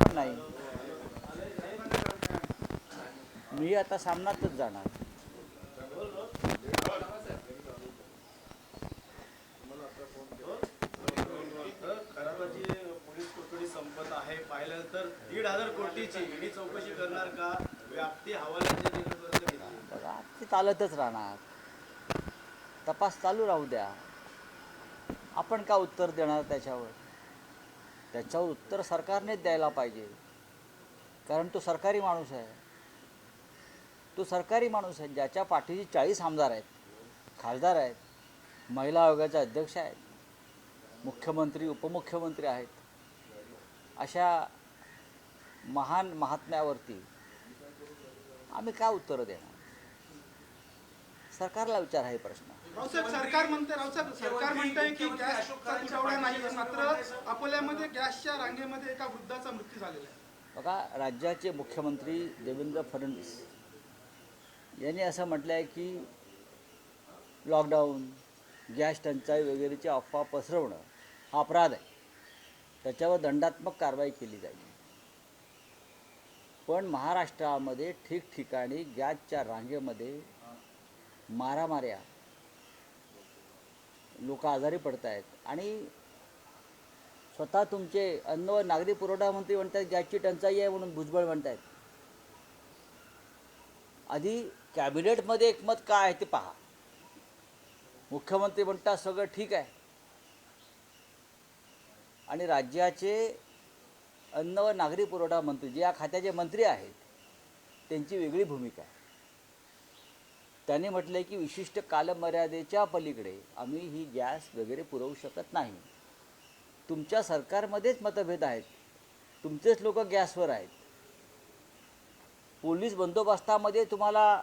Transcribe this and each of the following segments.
पण नाही. मी आता सामनातच जाणार. खराबाची पोलीस कोठडी संपत आहे. पाहिलं तर 1,500 कोटीची ईडी चौकशी करणार का? व्याप्ती हवाल्याच्या देखरेखीपर्यंत घेतली. बघा ते चालतच राहणार. तपास चालू राहू द्या. आपण का उत्तर देणार त्याच्यावर? त्याच्यावर उत्तर सरकारनेच द्यायला पाहिजे, कारण तो सरकारी माणूस आहे. तो सरकारी माणूस आहे ज्याच्या पाठीशी 40 आमदार आहेत, खासदार आहेत, महिला आयोगाचे अध्यक्ष आहेत, मुख्यमंत्री उपमुख्यमंत्री आहेत. अशा महान महात्म्यावरती आम्ही काय उत्तर देणार? सरकारला विचार आहे प्रश्न. रावसाहेब सरकार म्हणतंय की गॅसचा तुटवडा नाही, मात्र अकोल्यामध्ये गॅसच्या रांगेमध्ये एका वृद्धाचा मृत्यू झालेला आहे. बघा, राज्याचे मुख्यमंत्री देवेंद्र फडणवीस यांनी असं म्हटलं आहे की लॉकडाऊन, गॅस टंचाई वगैरेची अफवा पसरवणं हा अपराध आहे, त्याच्यावर दंडात्मक कारवाई केली जाईल. पण महाराष्ट्रामध्ये ठिकठिकाणी गॅसच्या रांगेमध्ये मारामाऱ्या, लोक आजारी पडत आहेत आणि स्वतः तुमचे अन्न व नागरी पुरवठा मंत्री म्हणतात गॅसची टंचाई आहे म्हणून भुजबळ म्हणतात. आधी कॅबिनेटमध्ये एकमत काय आहे ते पहा. मुख्यमंत्री म्हणतात सगळं ठीक आहे आणि राज्याचे अन्न व नागरी पुरवठा मंत्री जे या खात्याचे मंत्री आहेत त्यांची वेगळी भूमिका आहे. त्यांनी म्हटलं की विशिष्ट कालमर्यादेच्या पलीकडे आम्ही ही गॅस वगैरे पुरवू शकत नाही. तुमच्या सरकारमध्येच मतभेद आहेत, तुमचेच लोक गॅसवर आहेत. पोलीस बंदोबस्तामध्ये तुम्हाला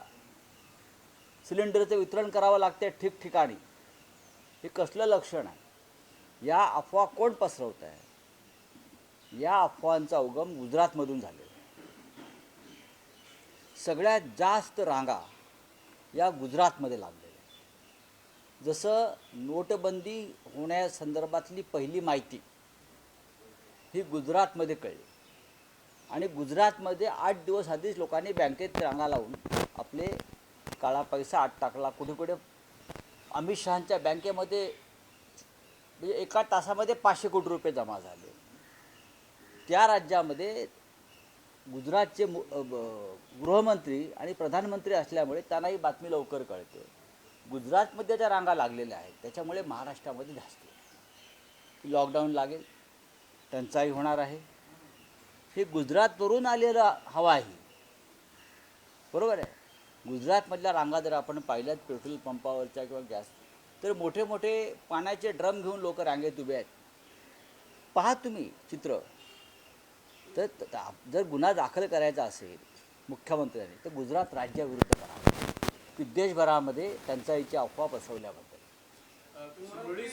सिलेंडरचं वितरण करावं लागते ठिकठिकाणी. हे कसलं लक्षण आहे? या अफवा कोण पसरवत आहे? या अफवांचा उगम गुजरातमधून झालेला आहे. सगळ्यात जास्त रांगा या गुजरातमध्ये लागलेल्या आहेत. जसं नोटबंदी होण्यासंदर्भातली पहिली माहिती ही गुजरातमध्ये कळली आणि गुजरातमध्ये 8 दिवस आधीच लोकांनी बँकेत रांगा लावून आपले काळा पैसा आत टाकला. कुठे कुठे अमित शहांच्या बँकेमध्ये म्हणजे एका तासामध्ये 500 कोटी रुपये जमा झाले. त्या राज्यामध्ये गुजरातचे गृहमंत्री आणि प्रधानमंत्री असल्यामुळे त्यांनाही बातमी लवकर कळते. गुजरातमध्ये त्या रांगा लागलेल्या आहेत, त्याच्यामुळे महाराष्ट्रामध्ये धास्ती. लॉकडाऊन लागेल, टंचाई होणार आहे, हे गुजरातवरून आलेलं हवा आहे. बरोबर आहे. गुजरातमधल्या रांगा जर आपण पाहिल्यात पेट्रोल पंपावरच्या किंवा गॅस, तर मोठे मोठे पाण्याचे ड्रम घेऊन लोक रांगेत उभे आहेत. पहा तुम्ही चित्र. तर जर गुन्हा दाखल करायचा असेल मुख्यमंत्र्यांनी तर गुजरात राज्याविरुद्ध करावा की देशभरामध्ये टंचाईची अफवा पसरवल्याबद्दल.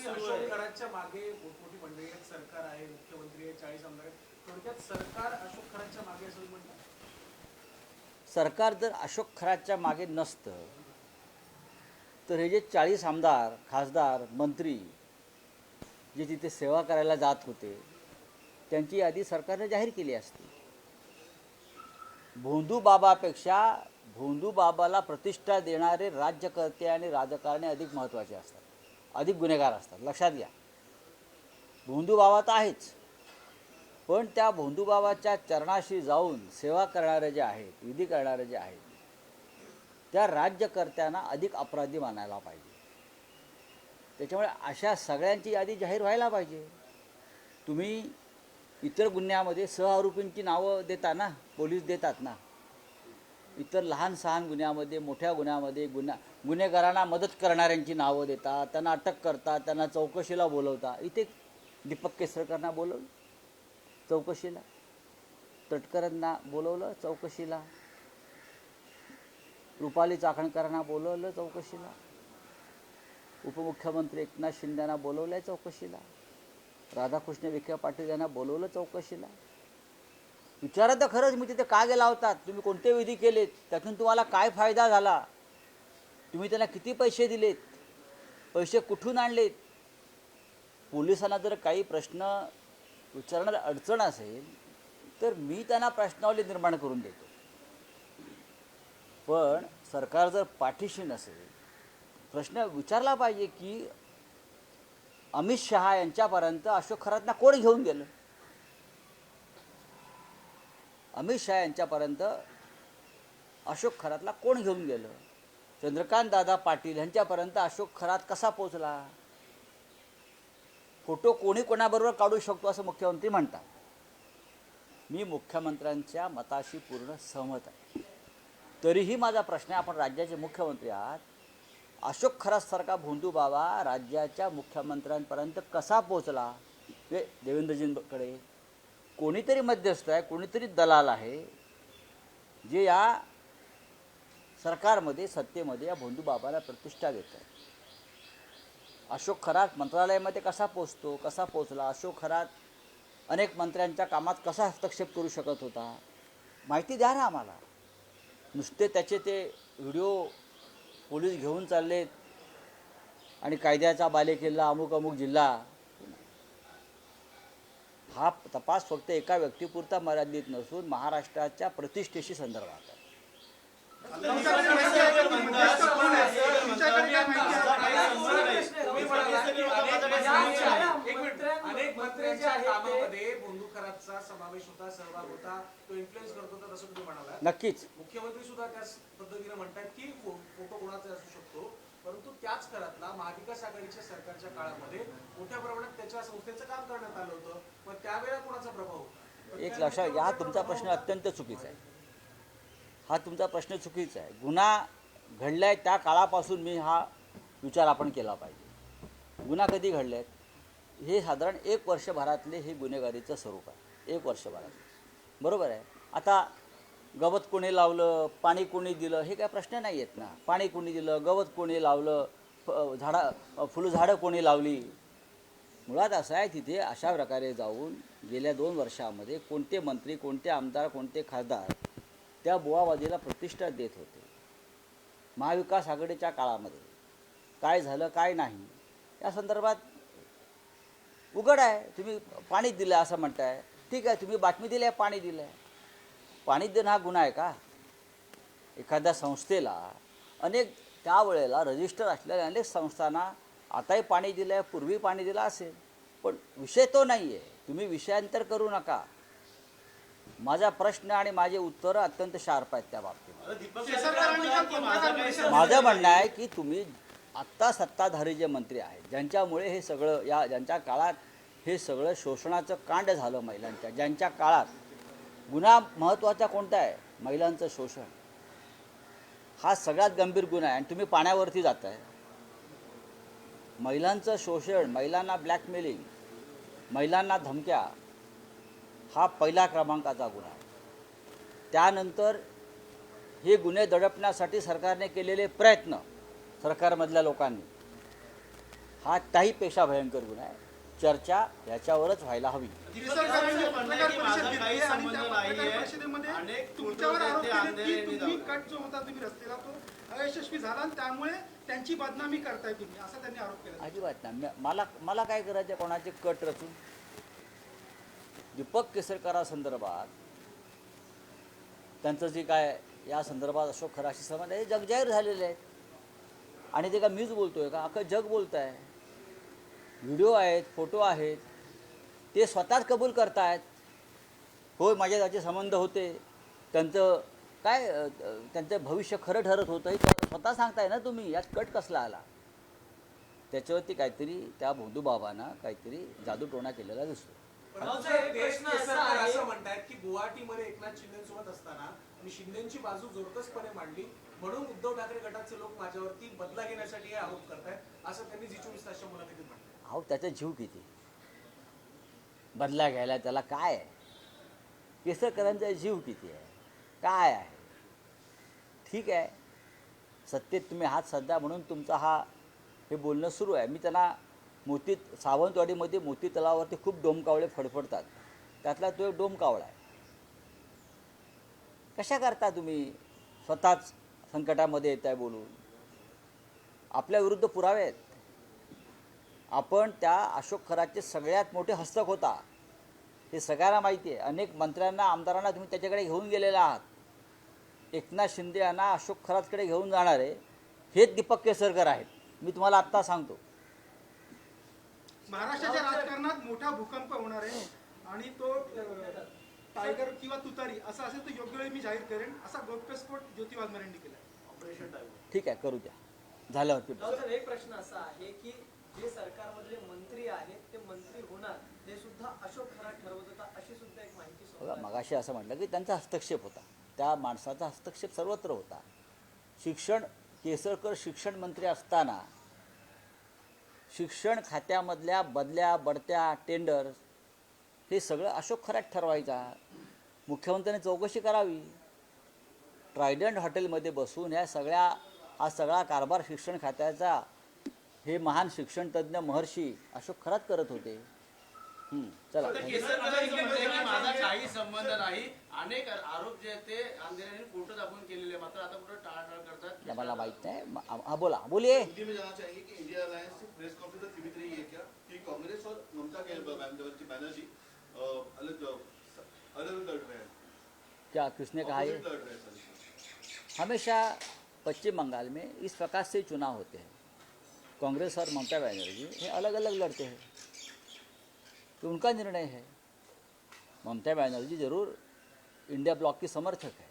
अशोक खरातच्या मागे मोठमोठी मंडळी आहेत, सरकार आहे, मुख्यमंत्री आहे, 40 आमदार आहेत. थोडक्यात सरकार अशोक खरातच्या मागे असं म्हणतात. सरकार जर अशोक खरातच्या मागे नसतं तर हे जे 40 आमदार, खासदार, मंत्री जे तिथे सेवा करायला जात होते त्यांची यादी सरकारने जाहीर केली असती. भोंदू बाबापेक्षा भोंदू बाबाला प्रतिष्ठा देणारे राज्यकर्ते आणि राजकारणी अधिक महत्त्वाचे असतात, अधिक गुन्हेगार असतात. लक्षात घ्या. भोंदू बाबा तर आहेच, पण त्या भोंदू बाबाच्या चरणाशी जाऊन सेवा करणारे जे आहेत, विधी करणारे जे आहेत, त्या राज्यकर्त्यांना अधिक अपराधी मानायला पाहिजे. त्याच्यामुळे अशा सगळ्यांची यादी जाहीर व्हायला पाहिजे. तुम्ही इतर गुन्ह्यामध्ये सहआरोपींची नावं देता ना, पोलीस देतात ना. इतर लहान सहान गुन्ह्यामध्ये, मोठ्या गुन्ह्यामध्ये गुन्हेगारांना मदत करणाऱ्यांची नावं देतात, त्यांना अटक करतात, त्यांना चौकशीला बोलवता. इथे दीपक केसरकरांना बोलवलं चौकशीला, तटकरांना बोलवलं चौकशीला, रुपाली चाकणकरांना बोलवलं चौकशीला, उपमुख्यमंत्री एकनाथ शिंदेंना बोलवलं चौकशीला, राधाकृष्ण विखे पाटील यांना बोलवलं चौकशीला. विचारा तर खरंच मी तिथे का गेला होतात, तुम्ही कोणते विधी केलेत, त्यातून तुम्हाला काय फायदा झाला, तुम्ही त्यांना किती पैसे दिलेत, पैसे कुठून आणलेत. पोलिसांना जर काही प्रश्न विचारण्यात अडचण असेल तर मी त्यांना प्रश्नावली निर्माण करून देतो. पण सरकार जर पाठीशी नसेल, प्रश्न विचारला पाहिजे की अमित शहा यांच्यापर्यंत अशोक खरातना कोण घेऊन गेलं. अमित शहा यांच्यापर्यंत अशोक खरातला कोण घेऊन गेलं. चंद्रकांत दादा पाटील यांच्यापर्यंत अशोक खरात कसा पोचला. फोटो कोणी कोणाबरोबर काढू शकतो असं मुख्यमंत्री म्हणतात. मी मुख्यमंत्र्यांच्या मताशी पूर्ण सहमत आहे. तरीही माझा प्रश्न आहे, आपण राज्याचे मुख्यमंत्री आहात, अशोक खरातसारखा भोंदू बाबा राज्याच्या मुख्यमंत्र्यांपर्यंत कसा पोचला. देवेंद्रजींकडे कोणीतरी मध्यस्थ आहे, कोणीतरी दलाल आहे जे या सरकारमध्ये सत्तेमध्ये या भोंदू बाबाला प्रतिष्ठा देतं. अशोक खरात मंत्रालयामध्ये कसा पोचला. अशोक खरात अनेक मंत्र्यांच्या कामात कसा हस्तक्षेप करू शकत होता. माहिती द्या ना आम्हाला. नुसते त्याचे ते व्हिडिओ पोलीस घेऊन चाललेत आणि कायद्याचा बालेकिल्ला अमुक अमुक जिल्हा. हा तपास फक्त एका व्यक्तीपुरता मर्यादित नसून महाराष्ट्राच्या प्रतिष्ठेशी संदर्भात आहे. अनेक मंत्र्यांच्या कामामध्ये भोंदू खरातचा समावेश होता, सहभाग होता, तो इन्फ्लुएन्स करत होता, तसं तुम्ही म्हणाला. नक्कीच मुख्यमंत्री सुद्धा त्याच पद्धतीने म्हणतात की फोटो कोणाचा असू शकतो, परंतु त्याच खरातला महाविकास आघाडीच्या सरकारच्या काळामध्ये मोठ्या प्रमाणात त्याच्या संस्थेचं काम करण्यात आलं होतं. मग त्यावेळेला कोणाचा प्रभाव होता. एक लक्षात घ्या, हा तुमचा प्रश्न अत्यंत चुकीचा आहे. हा तुमचा प्रश्न चुकीचा आहे. गुन्हा घडलाय त्या काळापासून मी हा विचार आपण केला पाहिजे. गुन्हा कधी घडले आहेत हे साधारण 1 वर्षभरातले हे गुन्हेगारीचं स्वरूप आहे. 1 वर्षभरात बरोबर आहे. आता गवत कोणी लावलं, पाणी कोणी दिलं, हे काय प्रश्न नाही आहेत ना. पाणी कोणी दिलं, गवत कोणी लावलं, फुलझाडं कोणी लावली. मुळात असं आहे, तिथे अशा प्रकारे जाऊन गेल्या 2 वर्षामध्ये कोणते मंत्री, कोणते आमदार, कोणते खासदार त्या बुवाबाजीला प्रतिष्ठा देत होते. महाविकास आघाडीच्या काळामध्ये काय झालं काय नाही या संदर्भात उघड आहे. तुम्ही पाणी दिलं असं म्हणताय, ठीक आहे, तुम्ही बातमी दिली आहे पाणी दिलं आहे. पाणी देणं हा गुन्हा आहे का. एखाद्या संस्थेला अनेक त्यावेळेला रजिस्टर असलेल्या अनेक संस्थांना आताही पाणी दिलं आहे, पूर्वी पाणी दिलं असेल, पण विषय तो नाही आहे. तुम्ही विषयांतर करू नका. माझा प्रश्न आणि माझे उत्तरं अत्यंत शार्प आहेत त्या बाबतीत. माझं म्हणणं आहे की तुम्ही आत्ता सत्ताधारी जे मंत्री आहेत, ज्यांच्यामुळे हे सगळं ज्यांच्या काळात हे सगळं शोषणाचं कांड झालं महिलांच्या, ज्यांच्या काळात गुन्हा महत्त्वाचा कोणता आहे, महिलांचं शोषण हा सगळ्यात गंभीर गुन्हा आहे आणि तुम्ही पाण्यावरती जाताय. महिलांचं शोषण, महिलांना ब्लॅकमेलिंग, महिलांना धमक्या हा पहिला क्रमांकाचा गुन्हा आहे. त्यानंतर हे गुन्हे दडपण्यासाठी सरकारने केलेले प्रयत्न, सरकारमधल्या लोकांनी, हा त्याहीपेक्षा भयंकर गुन्हा आहे. चर्चा याच्यावरच व्हायला हवी. तुमच्यावर आरोप केले की तुम्ही कट जो होता तुम्ही रस्त्याला तो अयशस्वी झाला आणि त्यामुळे त्यांची बदनामी करताय तुम्ही, असा त्यांनी आरोप केला. अजिबात नाही. मला काय करायचं कोणाचे कट रचून. दीपक केसरकरांसंदर्भात त्यांचं जे काय या संदर्भात अशोक खराशी संबंध हे जगजाहीर झालेले आहेत आणि ते का मीच बोलतोय का, अख्खं जग बोलत आहे. व्हिडिओ आहेत, फोटो आहेत, ते स्वतःच कबूल करतायत. होय माझे त्याचे संबंध होते, त्यांचं काय त्यांचं भविष्य खरं ठरत होतं हे स्वतः सांगताय ना तुम्ही. यात कट कसला आला. त्याच्यावरती काहीतरी त्या भोंदू बाबांना काहीतरी जादूटोणा केलेला दिसतो. असं म्हणतात की गुवाहाटीमध्ये एकनाथ शिंदेसोबत असताना मी शिंदेची बाजू जोरकसपणे मांडली म्हणून उद्धव ठाकरे गटाचे लोक माझ्यावरती बदला घेण्यासाठी हे आरोप करतायत, असं त्यांनी जी 24 तासच्या मुलाखतीत म्हटलं. अहो त्याचा जीव किती, बदला घ्यायला त्याला काय आहे. केसरकरांचा जीव किती आहे, काय आहे. ठीक आहे, सत्तेत तुम्ही हात सध्या म्हणून तुमचा हे बोलणं सुरू आहे. मी त्यांना सावंतवाडीमध्ये मोती तलावावरती खूप डोमकावळे फडफडतात, त्यातला तो एक डोमकावळा आहे. कशा करता तुम्ही स्वतःच संकटामध्ये येत आहे बोलून. आपल्या विरुद्ध पुरावे आहेत. आपण त्या अशोक खरातचे सगळ्यात मोठे हस्तक होता. हे सगळ्यांना माहिती आहे. अनेक मंत्र्यांना आमदारांना तुम्ही त्याच्याकडे घेऊन गेलेला आहात. एकनाथ शिंदे यांना अशोक खरातकडे घेऊन जाणारे हेच दीपक केसरकर आहेत. मी तुम्हाला आत्ता सांगतो. महाराष्ट्राच्या राजकारणात मोठा भूकंप होणार आहे आणि तो टायगर किंवा तुतारी असं असेल तर योग्य वेळी मी जाहीर करेन, असा गौप्यस्फोट ज्योती वाघमारेंनी केला. Operation time. ठीक आहे, करू द्या. झाल्यावरती सर, एक प्रश्न असा आहे की जे सरकारमधले मंत्री आहेत ते मंत्री होणार हे सुद्धा अशोक खरात ठरवत होता, अशी सुद्धा एक माहिती समोर बघा, आली. मगाशी असं म्हटलं की त्यांचा हस्तक्षेप होता. त्या माणसाचा हस्तक्षेप सर्वत्र होता. केसरकर शिक्षण मंत्री असताना शिक्षण खात्यामधल्या बदल्या, बढत्या, टेंडर हे सगळं अशोक खरात ठरवायचा. मुख्यमंत्र्यांनी चौकशी करावी. ट्रायडंट हॉटेलमध्ये बसून हा सगळा कारभार शिक्षण खात्याचा हे महान शिक्षण तज्ज्ञ महर्षी अशोक खरात करत होते. चला. केसरकर म्हणते की माझा काही संबंध नाही. अनेक आरोप जे आहेत ते अंधेऱ्याने फोटो दाखवून केलेले, मात्र आता कुठं टाळाटाळ करतात. मला माहित नाही. हा, बोला, बोलिए. हिंदी में जानना चाहिए कि इंडिया अलायंस से प्रेस कॉन्फ्रेंस सीमित रही है क्या कि कांग्रेस और ममता बनर्जी अलग लड़ रहे हैं, क्या किसने कहा ये? लड़ रहे हैं सर? हमेशा पश्चिम बंगाल में इस प्रकार से चुनाव होते हैं. कांग्रेस और ममता बनर्जी ये अलग अलग लड़ते हैं, तो उनका निर्णय है. ममता बनर्जी जरूर इंडिया ब्लॉक की समर्थक है,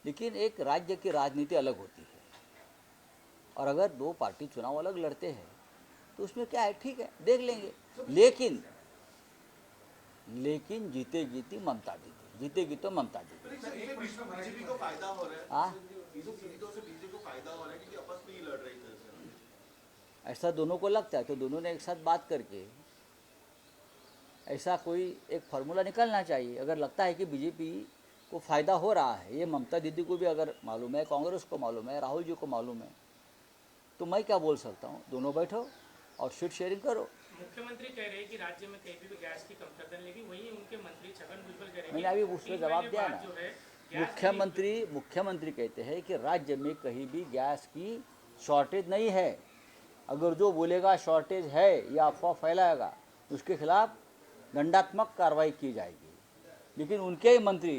लेकिन एक राज्य की राजनीति अलग होती है. और अगर दो पार्टी चुनाव अलग लड़ते हैं तो उसमें क्या है, ठीक है, देख लेंगे. लेकिन जीतेगी तो ममता जीतेगी तो ममता जीतेगी. एक प्रश्न, बीजेपी को फायदा हो रहा है, हाँ, इन सीटों से बीजेपी को फायदा हो रहा है क्योंकि आपस में ही लड़ रही है. ऐसा दोनों को लगता है तो दोनों ने एक साथ बात करके ऐसा कोई एक फार्मूला निकालना चाहिए. अगर लगता है कि बीजेपी को फ़ायदा हो रहा है, ये ममता दीदी को भी अगर मालूम है, कांग्रेस को मालूम है, राहुल जी को मालूम है, तो मैं क्या बोल सकता हूँ. दोनों बैठो और सीट शेयरिंग करो. मुख्यमंत्री कह रहे हैं कि राज्य में कहीं भी गैस की कमतरता नहीं, लेकिन वहीं उनके मंत्री छगन भुजबल कह रहे हैं मैंने अभी कि उसको 3 जवाब महीने दिया बाद ना. जो है गैस मुख्यमंत्री कहते हैं कि राज्य में कहीं भी गैस की शॉर्टेज नहीं है. अगर जो बोलेगा शॉर्टेज है या अफवाह फैलाएगा उसके खिलाफ दंडात्मक कार्रवाई की जाएगी. लेकिन उनके ही मंत्री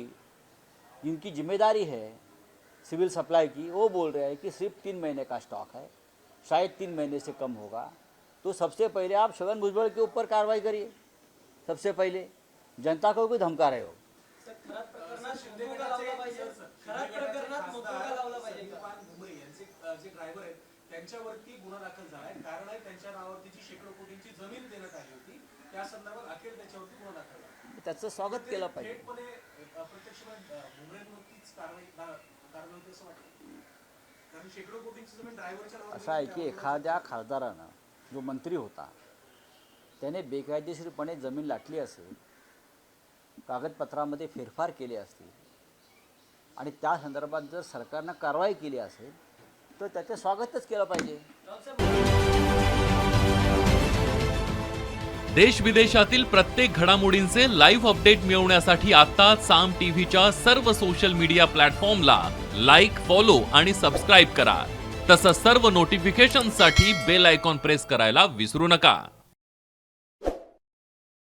जिनकी जिम्मेदारी है सिविल सप्लाई की, वो बोल रहे हैं कि सिर्फ 3 महीने का स्टॉक है, शायद 3 महीने से कम होगा. तो सबसे पहले आप छगन भुजबल के ऊपर कार्रवाई करिए. सबसे पहले जनता को भी धमका रहे हो. सर, खरात प्रकरणात मुद्दा लावला पाहिजे. खरात प्रकरणात मुद्दा लावला पाहिजे का? मुंबई यांचे जे ड्रायव्हर आहेत त्यांच्यावरती गुन्हा दाखल झालाय. कारण आहे त्यांच्या नावावरती जी शेकडो कोटींची जमीन देण्यात आली होती, त्या संदर्भात अखेर त्याच्यावरती गुन्हा दाखल झाला. त्याचं स्वागत केलं पाहिजे. थेटपणे प्रत्यक्षपणे भुमरेंवरतीच कारवाई होती असं वाटतं. कारण शेकडो कोटींची जमीन ड्रायव्हरच्या नावावर असं आहे की एखाद्या खासदारानं जो मंत्री होता त्याने बेकायदेशीरपणे जमीन लाटली असेल, कागदपत्रामध्ये फेरफार केले असतील आणि त्या संदर्भात जर सरकारनं कारवाई केली असेल तर त्याचं स्वागतच केलं पाहिजे. देश विदेशातील प्रत्येक घडामोडींचे लाईव्ह अपडेट मिळवण्यासाठी आता साम टीव्हीच्या सर्व सोशल मीडिया प्लॅटफॉर्मला लाईक, फॉलो आणि सबस्क्राईब करा. तसंच सर्व नोटिफिकेशनसाठी बेल आयकॉन प्रेस करायला विसरू नका.